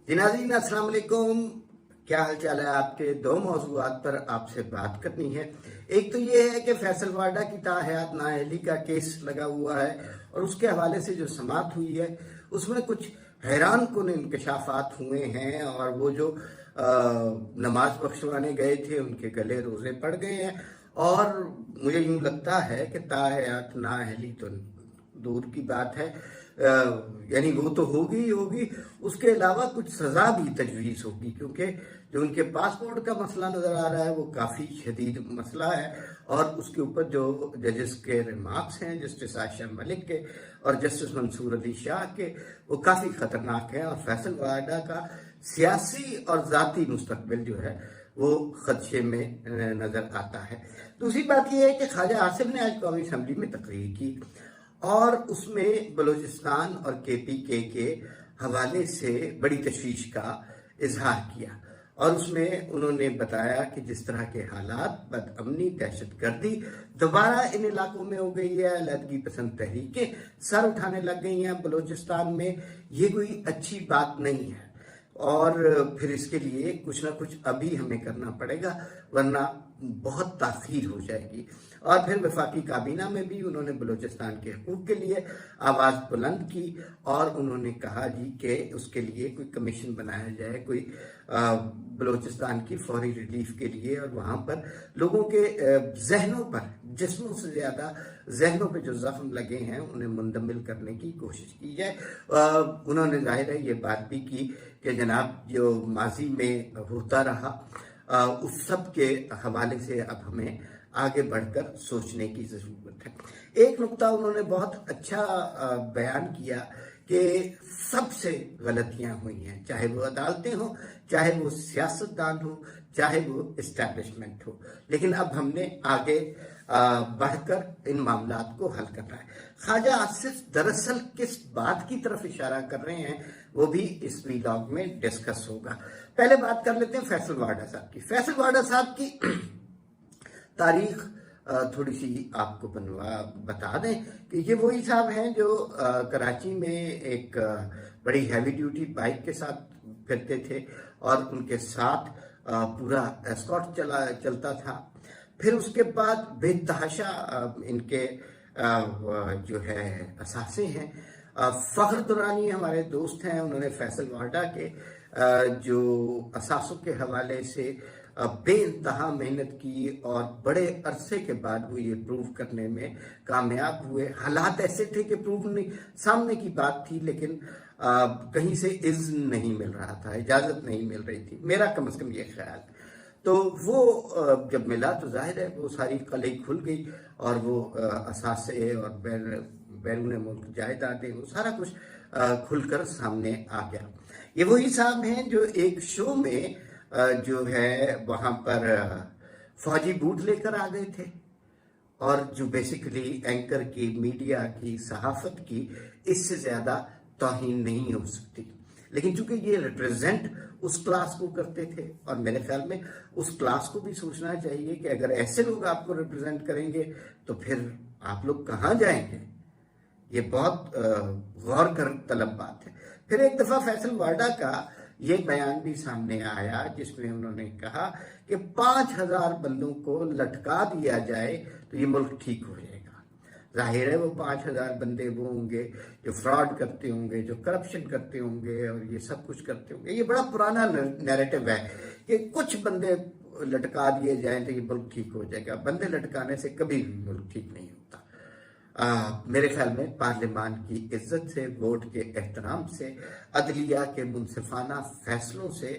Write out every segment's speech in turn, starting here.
जी नाज़रीन, अस्सलाम वालेकुम। क्या हाल चाल है आपके? दो मौजूआत पर आपसे बात करनी है। एक तो ये है कि फैसल वाडा की ताहयात नाअहली का केस लगा हुआ है और उसके हवाले से जो समाअत हुई है उसमें कुछ हैरान कुन इंकशाफात हुए हैं और वो जो नमाज बख्शवाने गए थे उनके गले रोजे पड़ गए हैं। और मुझे यूं लगता है कि ताहयात नाअहली तो दूर की बात है, यानी वो तो होगी ही होगी, उसके अलावा कुछ सजा भी तजवीज़ होगी, क्योंकि जो उनके पासपोर्ट का मसला नज़र आ रहा है वो काफ़ी शदीद मसला है और उसके ऊपर जो जजेस के रिमार्क्स हैं, जस्टिस आयशा मलिक के और जस्टिस मंसूर अली शाह के, वो काफ़ी ख़तरनाक हैं और फैसल वाडा का सियासी और ज़ाती मुस्तकबिल जो है वो खदशे में नज़र आता है। दूसरी बात यह है कि ख्वाजा आसिफ ने आज कौमी असम्बली में तकरीर की और उसमें बलूचिस्तान और KPK के हवाले से बड़ी तशवीश का इजहार किया और उसमें उन्होंने बताया कि जिस तरह के हालात, बदअमनी, दहशतगर्दी दोबारा इन इलाकों में हो गई है, अलहदगी पसंद तहरीकें सर उठाने लग गई हैं बलूचिस्तान में, ये कोई अच्छी बात नहीं है और फिर इसके लिए कुछ ना कुछ अभी हमें करना पड़ेगा वरना बहुत ताख़ीर हो जाएगी। और फिर वफाकी काबीना में भी उन्होंने बलूचिस्तान के हकूक़ के लिए आवाज़ बुलंद की और उन्होंने कहा जी कि उसके लिए कोई कमीशन बनाया जाए, कोई बलूचिस्तान की फौरी रिलीफ के लिए, और वहाँ पर लोगों के जहनों पर, जिस्मों से ज़्यादा जहनों पे जो जख्म लगे हैं उन्हें मुंदमिल करने की कोशिश की जाए। उन्होंने जाहिर है ये बात भी की कि जनाब जो माजी में होता रहा उस सब के हवाले से अब हमें आगे बढ़कर सोचने की ज़रूरत है। एक नुक्ता उन्होंने बहुत अच्छा बयान किया कि सबसे गलतियां हुई हैं, चाहे वो अदालतें हो, चाहे वो सियासतदान हो, चाहे वो इस्टेब्लिशमेंट हो, लेकिन अब हमने आगे बढ़कर इन मामलात को हल करना है। ख्वाजा आसिफ दरअसल किस बात की तरफ इशारा कर रहे हैं वो भी इस वीलॉग में डिस्कस होगा। पहले बात कर लेते हैं फैसल वाडा साहब की। फैसल वाडा साहब की तारीख थोड़ी सी आपको बता दें कि ये वही साहब हैं जो कराची में एक बड़ी हैवी ड्यूटी बाइक के साथ फिरते थे और उनके साथ पूरा एस्कॉर्ट चलता था। फिर उसके बाद बेतहाशा इनके जो है असासे हैं। फ़ख्र दुरानी हमारे दोस्त हैं, उन्होंने फैसल वाडा के जो असासों के हवाले से बेइंतहा मेहनत की और बड़े अरसे के बाद वो ये प्रूव करने में कामयाब हुए। हालात ऐसे थे कि प्रूव नहीं, सामने की बात थी, लेकिन कहीं से इज़्न नहीं मिल रहा था, इजाज़त नहीं मिल रही थी, मेरा कम से कम ये ख्याल। तो वो जब मिला तो जाहिर है वो सारी कलई खुल गई और वो असासे और बैरून मुल्क जायदादें, वो सारा कुछ खुलकर सामने आ गया। ये वही साहब हैं जो एक शो में जो है वहाँ पर फौजी बूट लेकर आ गए थे और जो बेसिकली एंकर की, मीडिया की, सहाफत की इससे ज़्यादा तौहीन नहीं हो सकती। लेकिन चूंकि ये रिप्रेजेंट उस क्लास को करते थे और मेरे ख्याल में उस क्लास को भी सोचना चाहिए कि अगर ऐसे लोग आपको रिप्रेजेंट करेंगे तो फिर आप लोग कहाँ जाएंगे। ये बहुत गौर कर तलब बात है। फिर एक दफ़ा फैसल वाडा का ये बयान भी सामने आया जिसमें उन्होंने कहा कि 5,000 बंदों को लटका दिया जाए तो ये मुल्क ठीक हो जाएगा। जाहिर है वो 5,000 बंदे वो होंगे जो फ्रॉड करते होंगे, जो करप्शन करते होंगे और ये सब कुछ करते होंगे। ये बड़ा पुराना नैरेटिव है कि कुछ बंदे लटका दिए जाएं तो ये मुल्क ठीक हो जाएगा। बंदे लटकाने से कभी भी मुल्क ठीक नहीं होता। मेरे ख्याल में पार्लियामान की इज्जत से, वोट के एहतराम से, अदलिया के मुनसिफाना फैसलों से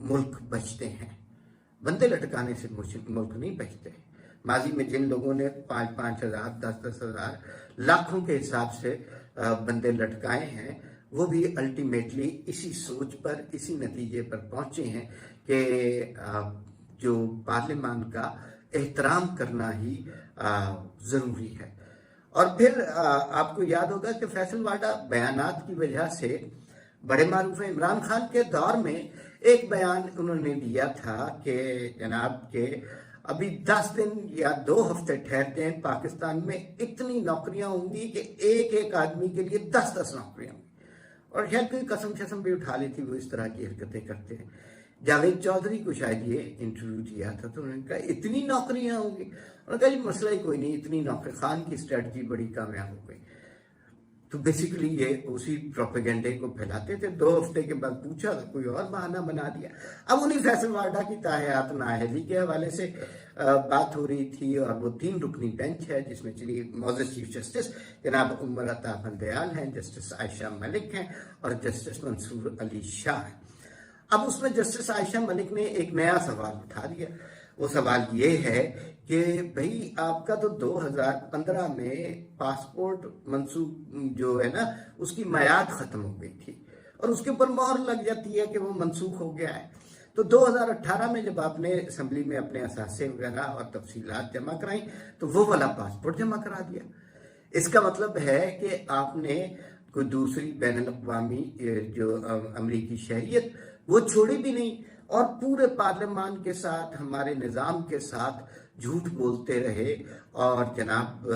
मुल्क बचते हैं। बंदे लटकाने से मुल्क नहीं बचते। माजी में जिन लोगों ने 5-5 हज़ार, 10-10 हज़ार, लाखों के हिसाब से बंदे लटकाए हैं, वो भी अल्टीमेटली इसी सोच पर, इसी नतीजे पर पहुंचे हैं कि जो पार्लियामान का एहतराम करना ही ज़रूरी है। और फिर आपको याद होगा कि फैसल वाडा बयानात की वजह से बड़े मारूफ हैं। इमरान खान के दौर में एक बयान उन्होंने दिया था कि जनाब के अभी 10 दिन या 2 हफ्ते ठहरते हैं, पाकिस्तान में इतनी नौकरियां होंगी कि एक एक आदमी के लिए 10-10 नौकरियां होंगी। और शायद कोई कसम शसम भी उठा ली थी, वो इस तरह की हरकतें करते हैं। जावेद चौधरी को शायद ये इंटरव्यू दिया था तो उन्होंने कहा इतनी नौकरियां होंगी, उन्होंने कहा जी मसला ही कोई नहीं, इतनी नौकरी, खान की स्ट्रेटजी बड़ी कामयाब हो गई। तो बेसिकली ये उसी प्रोपेगेंडे को फैलाते थे। 2 हफ्ते के बाद पूछा तो कोई और बहाना बना दिया। अब उन्हीं फैसल वाडा की ताहयात नाअहली के हवाले से बात हो रही थी, और वो 3 रुकनी बेंच है जिसमें मौजूद चीफ जस्टिस जनाब उमर अता बंदयाल हैं, जस्टिस आयशा मलिक हैं और जस्टिस मंसूर अली शाह हैं। अब उसमें जस्टिस आयशा मलिक ने एक नया सवाल उठा दिया। वो सवाल ये है कि भाई आपका तो 2015 में पासपोर्ट मंसूख जो है ना उसकी मयाद खत्म हो गई थी और उसके ऊपर मोहर लग जाती है कि वो मनसूख हो गया है। तो 2018 में जब आपने असेंबली में अपने असासे वगैरह और तफसीलात जमा कराई तो वो वाला पासपोर्ट जमा करा दिया। इसका मतलब है कि आपने कोई दूसरी बैनुल अक़वामी जो अमरीकी शहरियत वो छोड़ी भी नहीं, और पूरे पार्लियामान के साथ, हमारे निज़ाम के साथ झूठ बोलते रहे और जनाब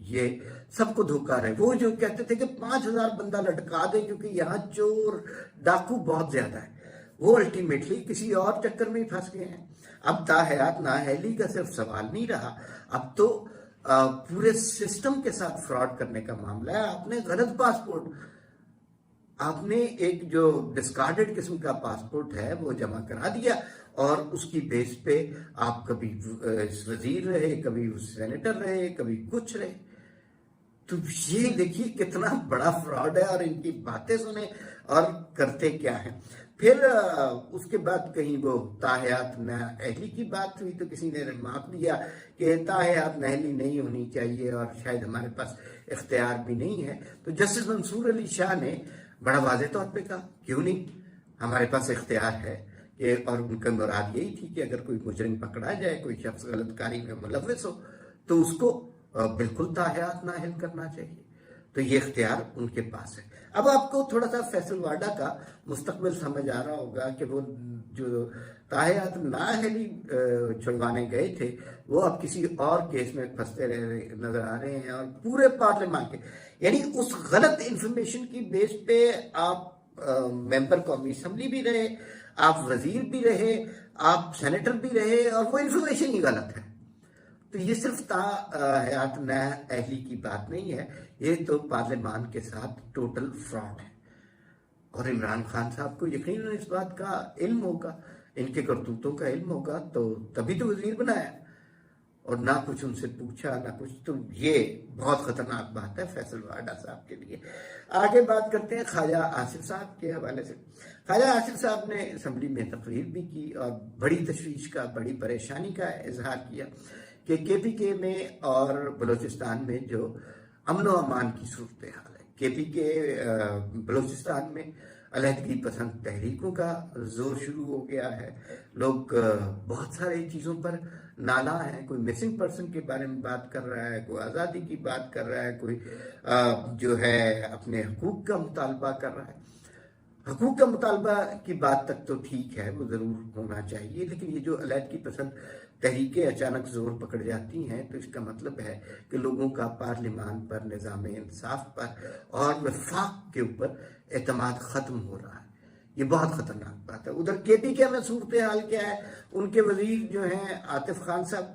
ये सबको धोखा रहे। वो जो कहते थे कि 5000 बंदा लटका दे क्योंकि यहाँ चोर डाकू बहुत ज्यादा है, वो अल्टीमेटली किसी और चक्कर में ही फंस गए हैं। अब ताहयात नाअहली का सिर्फ सवाल नहीं रहा, अब तो पूरे सिस्टम के साथ फ्रॉड करने का मामला है। आपने गलत पासपोर्ट, आपने एक जो डिस्कार्डेड किस्म का पासपोर्ट है वो जमा करा दिया और उसकी बेस पे आप कभी वजीर रहे, कभी सेनेटर रहे, कभी कुछ रहे। तो ये देखिए कितना बड़ा फ्रॉड है, और इनकी बातें सुने और करते क्या है। फिर उसके बाद कहीं वो ताहयात नाअहली की बात हुई तो किसी ने रिमार्क दिया कि ताहयात नाअहली नहीं होनी चाहिए और शायद हमारे पास इख्तियार भी नहीं है। तो जस्टिस मंसूर अली शाह ने बड़ा वाज़ेह तौर पे कहा क्यों नहीं, हमारे पास इख्तियार है कि, और उनका मुराद यही थी कि अगर कोई मुजरिम पकड़ा जाए, कोई शख्स गलतकारी में मुलव्विस हो तो उसको बिल्कुल ताहयात नाअहल करना चाहिए। तो ये इख्तियार उनके पास है। अब आपको थोड़ा सा फैसल वाडा का मुस्तकबिल समझ आ रहा होगा कि वो जो ताहयात नाअहली छुड़वाने गए थे वो अब किसी और केस में फंसते नजर आ रहे हैं, और पूरे पार्लियामान के, यानी उस गलत इंफॉर्मेशन की बेस पे आप मेंबर कौमी असम्बली भी रहे, आप वजीर भी रहे, आप सेनेटर भी रहे, और वो इंफॉर्मेशन ही गलत है। तो ये सिर्फ ताहयात नाअहली की बात नहीं है, ये तो पार्लियामान के साथ टोटल फ्रॉड है। और इमरान खान साहब को यकीनन इस बात का इल्म होगा, इनके करतूतों का इल्म होगा, तो तभी तो वजीर बनाया, और ना कुछ उनसे पूछा ना कुछ। तो ये बहुत खतरनाक बात है फैसल वाडा साहब के लिए। आगे बात करते हैं ख्वाजा आसिफ साहब के हवाले से। ख्वाजा आसिफ साहब ने असम्बली में तकरीर भी की और बड़ी तशवीश का, बड़ी परेशानी का इजहार किया कि KPK में और बलूचिस्तान में जो अमन व अमान की सूरत हाल है, KPK बलूचिस्तान में अलहदगी पसंद तहरीकों का जोर शुरू हो गया है। लोग बहुत सारी चीज़ों पर नाला है, कोई मिसिंग पर्सन के बारे में बात कर रहा है, कोई आज़ादी की बात कर रहा है, कोई जो है अपने हकूक़ का मुतालबा कर रहा है। हकूक़ का मुतालबा की बात तक तो ठीक है, वो ज़रूर होना चाहिए, लेकिन ये जो अलहदगी पसंद तहरीकें अचानक जोर पकड़ जाती हैं तो इसका मतलब है कि लोगों का पार्लियामान पर, निज़ाम इंसाफ पर और वफाक के ऊपर एतमाद ख़त्म हो रहा है। ये बहुत ख़तरनाक बात है। उधर KPK में सूरत हाल क्या है, उनके वजीर जो हैं आतिफ खान साहब,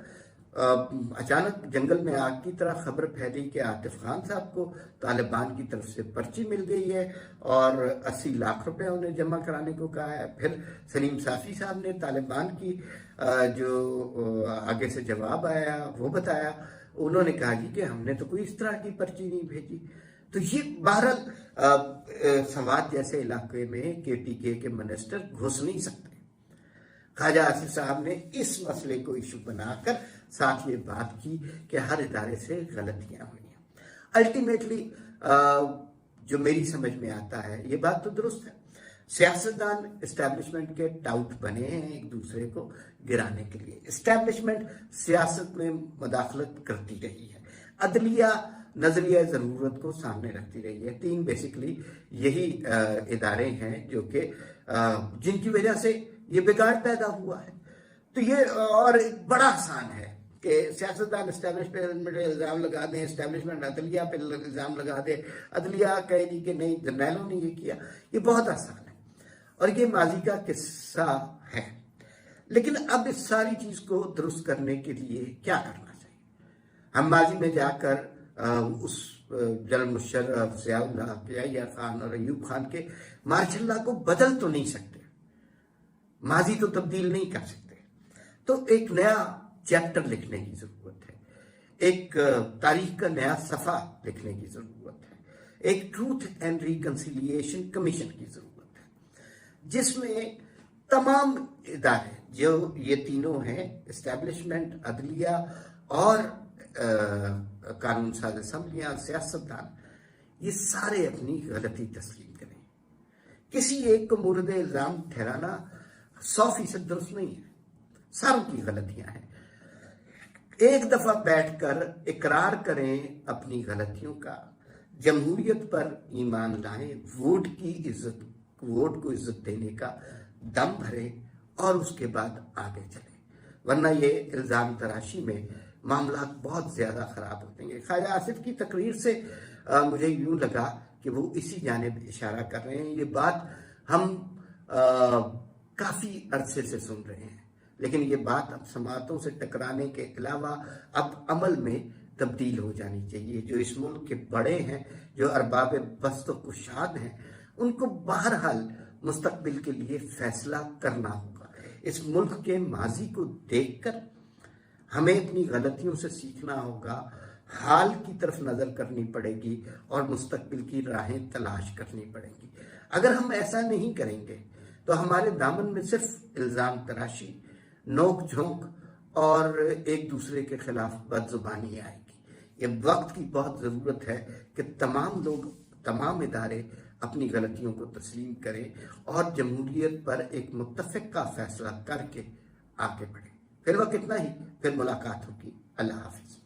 अचानक जंगल में आग की तरह खबर फैली कि आतिफ खान साहब को तालिबान की तरफ से पर्ची मिल गई है और 80 लाख रुपए उन्हें जमा कराने को कहा है। फिर सलीम साफी साहब ने तालिबान की जो आगे से जवाब आया वो बताया, उन्होंने कहा कि हमने तो कोई इस तरह की पर्ची नहीं भेजी। तो ये बहरहाल सवात जैसे इलाके में KPK के मिनिस्टर घुस नहीं सकते। ख्वाजा आसिफ साहब ने इस मसले को इशू बनाकर साथ ये बात की कि हर इदारे से गलतियां हुई हैं। अल्टीमेटली जो मेरी समझ में आता है, ये बात तो दुरुस्त है, सियासतदान इस्टेब्लिशमेंट के टाउट बने हैं एक दूसरे को गिराने के लिए। इस्टेब्लिशमेंट सियासत में मुदाखलत करती रही है, अदलिया नजरिया ज़रूरत को सामने रखती रही है। 3 बेसिकली यही इदारे हैं जो कि जिनकी वजह से ये बिगाड़ पैदा हुआ है। तो ये और बड़ा आसान है कि सियासतदान इस्टेब्लिशमेंट पे इल्ज़ाम लगा दें, इस्टेब्लिशमेंट अदलिया पे इल्ज़ाम लगा दे, अदलिया कहेगी कि नहीं जर्नैलों ने ये किया। ये बहुत आसान है और ये माजी का किस्सा है। लेकिन अब इस सारी चीज को दुरुस्त करने के लिए क्या करना चाहिए? हम माजी में जाकर उस जनरल मुशर्रफ, ज़ियाउल्लाह, ज़िया खान और अयूब खान के मार्शल लॉ को बदल तो नहीं सकते, माजी तो तब्दील नहीं कर सकते। तो एक नया चैप्टर लिखने की जरूरत है, एक तारीख का नया सफा लिखने की जरूरत है, एक ट्रूथ एंड रिकंसिलिएशन कमीशन की जरूरत है, जिसमें तमाम इदारे जो ये तीनों हैं, इस्टेब्लिशमेंट, अदलिया और कानून साज असम्बलियां, सियासतदान, ये सारे अपनी गलती तस्लीम करें। किसी एक को मुर्द इल्जाम ठहराना 100% दुरुस्त नहीं है, सारों की गलतियां हैं। एक दफा बैठकर इकरार करें अपनी गलतियों का, जमहूरियत पर ईमान लाएं, वोट को इज्जत देने का दम भरे और उसके बाद आगे चले, वरना ये इल्जाम तराशी में मामला बहुत ज्यादा खराब हो जाएंगे। ख्वाजा आसिफ की तकरीर से मुझे यूं लगा कि वो इसी जानिब इशारा कर रहे हैं। ये बात हम काफी अरसे से सुन रहे हैं, लेकिन ये बात अब समातों से टकराने के अलावा अब अमल में तब्दील हो जानी चाहिए। जो इस मुल्क के बड़े हैं, जो अरबाब बस्त कुशाद हैं, उनको बहरहाल मुस्तकबिल के लिए फैसला करना होगा। इस मुल्क के माजी को देखकर हमें अपनी गलतियों से सीखना होगा, हाल की तरफ नजर करनी पड़ेगी और मुस्तकबिल की राहें तलाश करनी पड़ेगी। अगर हम ऐसा नहीं करेंगे तो हमारे दामन में सिर्फ इल्जाम तराशी, नोक झोंक और एक दूसरे के खिलाफ बदजुबानी आएगी। ये वक्त की बहुत जरूरत है कि तमाम लोग, तमाम इदारे अपनी गलतियों को तस्लीम करें और जमहूरियत पर एक मुत्तफिक का फैसला करके आगे बढ़े। फिर वक्त इतना ही, फिर मुलाकात होगी। अल्लाह हाफिज।